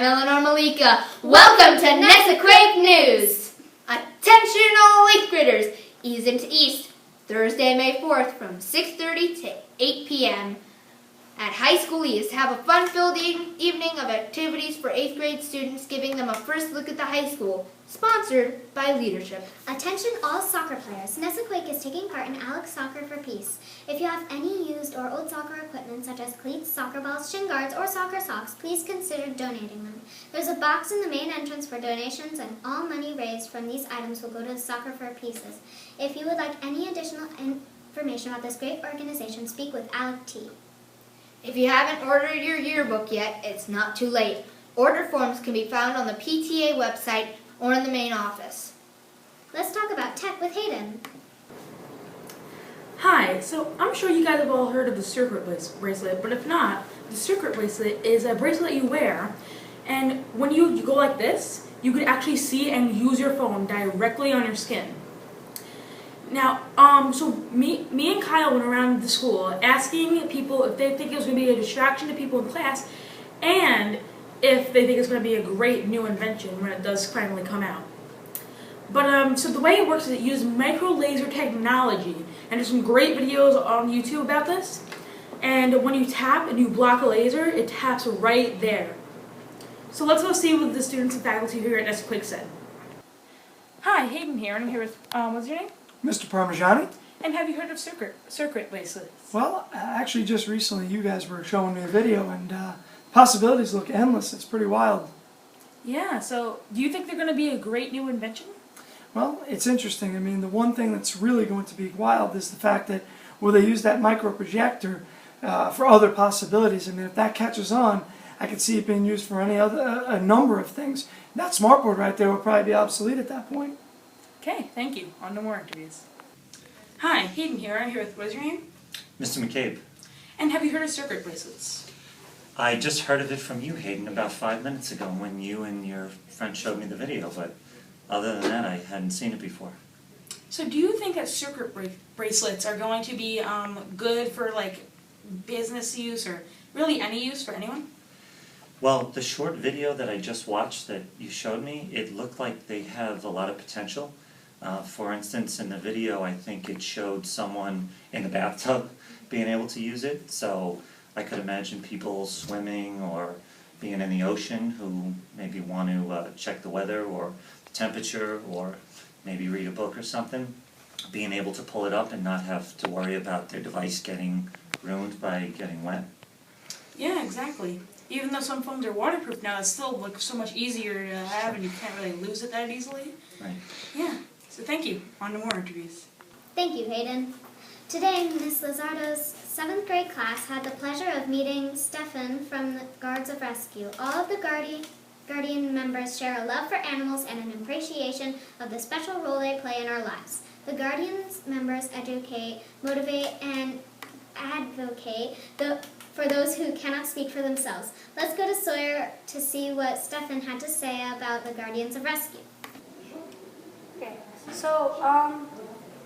Eleanor Malika. Welcome to Nesaquake News. Attention all 8th graders, ease into East, Thursday, May 4th from 6:30 to 8 p.m. at High School East. Have a fun-filled evening of activities for 8th grade students, giving them a first look at the high school. Sponsored by Leadership. Attention all soccer players. Nesaquake is taking part in Alex Soccer for Peace. If you have any used or old soccer equipment such as cleats, soccer balls, shin guards, or soccer socks, please consider donating them. There's a box in the main entrance for donations, and all money raised from these items will go to Soccer for Pieces. If you would like any additional information about this great organization, speak with Alec T. If you haven't ordered your yearbook yet, it's not too late. Order forms can be found on the PTA website or in the main office. Let's talk about tech with Hayden. Hi, so I'm sure you guys have all heard of the circuit bracelet, but if not, the circuit bracelet is a bracelet you wear, and when you go like this, you could actually see and use your phone directly on your skin. Now, so me and Kyle went around the school asking people if they think it was going to be a distraction to people in class, and if they think it's going to be a great new invention when it does finally come out. But so the way it works is it uses micro laser technology, and there's some great videos on YouTube about this. And when you tap and you block a laser, it taps right there. So let's go see what the students and faculty here at Nesaquake said. Hi, Hayden here, and I'm here with, what's your name? Mr. Parmigiani? And have you heard of circuit bracelets? Well, actually just recently you guys were showing me a video, and possibilities look endless. It's pretty wild. Yeah, so do you think they're going to be a great new invention? Well, it's interesting. I mean, the one thing that's really going to be wild is the fact that will they use that micro projector for other possibilities. I mean, if that catches on, I could see it being used for a number of things. That smartboard right there will probably be obsolete at that point. Okay, thank you. On to more interviews. Hi, Hayden here. I'm here with, what is your name? Mr. McCabe, And have you heard of circuit bracelets? I just heard of it from you, Hayden, about 5 minutes ago when you and your friend showed me the video, but other than that, I hadn't seen it before. So do you think that circuit bracelets are going to be good for like business use or really any use for anyone? Well, the short video that I just watched that you showed me, it looked like they have a lot of potential. For instance, in the video, I think it showed someone in the bathtub being able to use it, so I could imagine people swimming or being in the ocean who maybe want to check the weather or the temperature or maybe read a book or something, being able to pull it up and not have to worry about their device getting ruined by getting wet. Yeah, exactly. Even though some phones are waterproof now, it's still like so much easier to have and you can't really lose it that easily. Right. Yeah, so thank you. On to more interviews. Thank you, Hayden. Today, Ms. Lizardo's 7th grade class had the pleasure of meeting Stefan from the Guards of Rescue. All of the Guardian members share a love for animals and an appreciation of the special role they play in our lives. The Guardians members educate, motivate, and advocate for those who cannot speak for themselves. Let's go to Sawyer to see what Stefan had to say about the Guardians of Rescue. Okay, so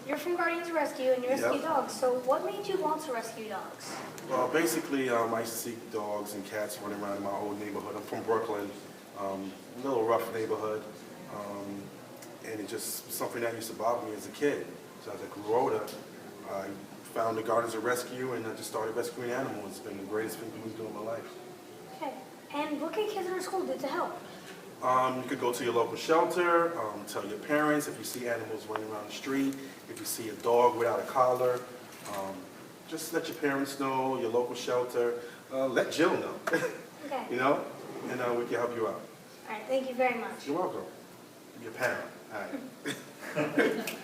you're from Guardians of Rescue and you rescue Yep. dogs. So what made you want to rescue dogs? Well, basically, I used to see dogs and cats running around in my old neighborhood. I'm from Brooklyn, a little rough neighborhood, and it just something that used to bother me as a kid. So as I grew older, I found the Guardians of Rescue and I just started rescuing animals. It's been the greatest thing to do in my life. Okay, and what can kids in our school do to help? You could go to your local shelter, tell your parents if you see animals running around the street, if you see a dog without a collar, just let your parents know, your local shelter, let Jill know, Okay, you know, and we can help you out. all right, thank you very much. You're welcome. Your parent. All right.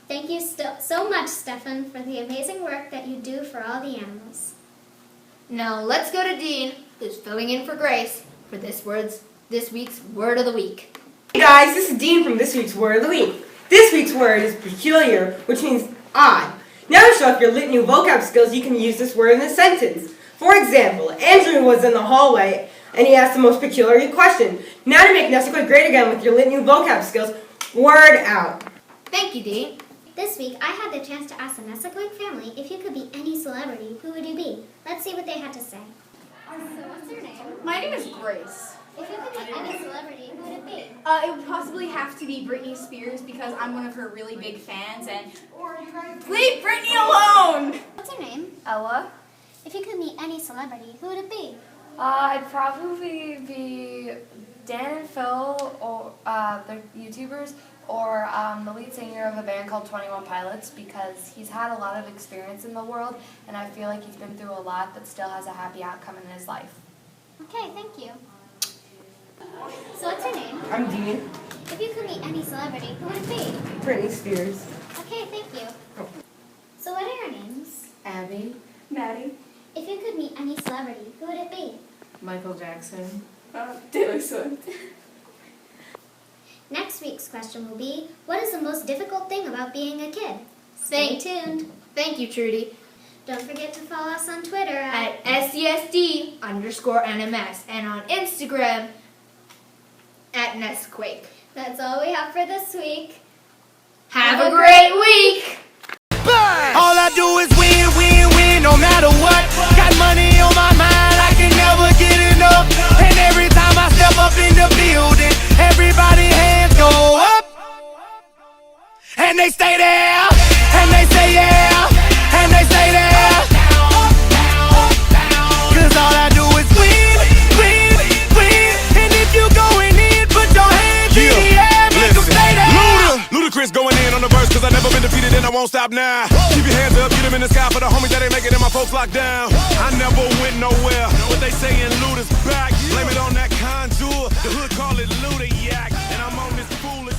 Thank you so much, Stefan, for the amazing work that you do for all the animals. Now let's go to Dean, who's filling in for Grace for this week's Word of the Week. Hey guys, this is Dean from this week's Word of the Week. This week's word is peculiar, which means odd. Now to show off your lit new vocab skills, you can use this word in a sentence. For example, Andrew was in the hallway and he asked the most peculiar question. Now to make Nesaquake great again with your lit new vocab skills, word out. Thank you, Dean. This week, I had the chance to ask the Nesaquake family if you could be any celebrity, who would you be? Let's see what they had to say. So what's your name? My name is Grace. If you could meet any celebrity, who would it be? It would possibly have to be Britney Spears because I'm one of her really big fans and leave Britney alone! What's her name? Ella? If you could meet any celebrity, who would it be? I'd probably be Dan and Phil, or they're YouTubers, or the lead singer of a band called 21 Pilots because he's had a lot of experience in the world and I feel like he's been through a lot but still has a happy outcome in his life. Okay, thank you. So what's her name? I'm Dean. If you could meet any celebrity, who would it be? Britney Spears. Okay, thank you. So what are your names? Abby? Maddie? If you could meet any celebrity, who would it be? Michael Jackson? Taylor Swift. Next week's question will be, what is the most difficult thing about being a kid? Stay tuned. Thank you, Trudy. Don't forget to follow us on Twitter At SCSD_NMS and on Instagram at Nesaquake. That's all we have for this week. Have a great week! All I do is win, win, win, no matter what. Got money on my mind, I can never get enough. And every time I step up in the building, everybody hands go up. And they stay there, and they say yeah, and they say there. Cause all I do is win, win, win. And if you going in, put your hands in the air, make them stay there. Ludacris going in on the verse, cause I never been defeated and I won't stop now. Keep your hands up, get them in the sky for the homies that ain't making it and my folks locked down. I never went nowhere, but they saying Luda's back. Blame it on that contour, the hood call it Luda Yak. And I'm on this foolish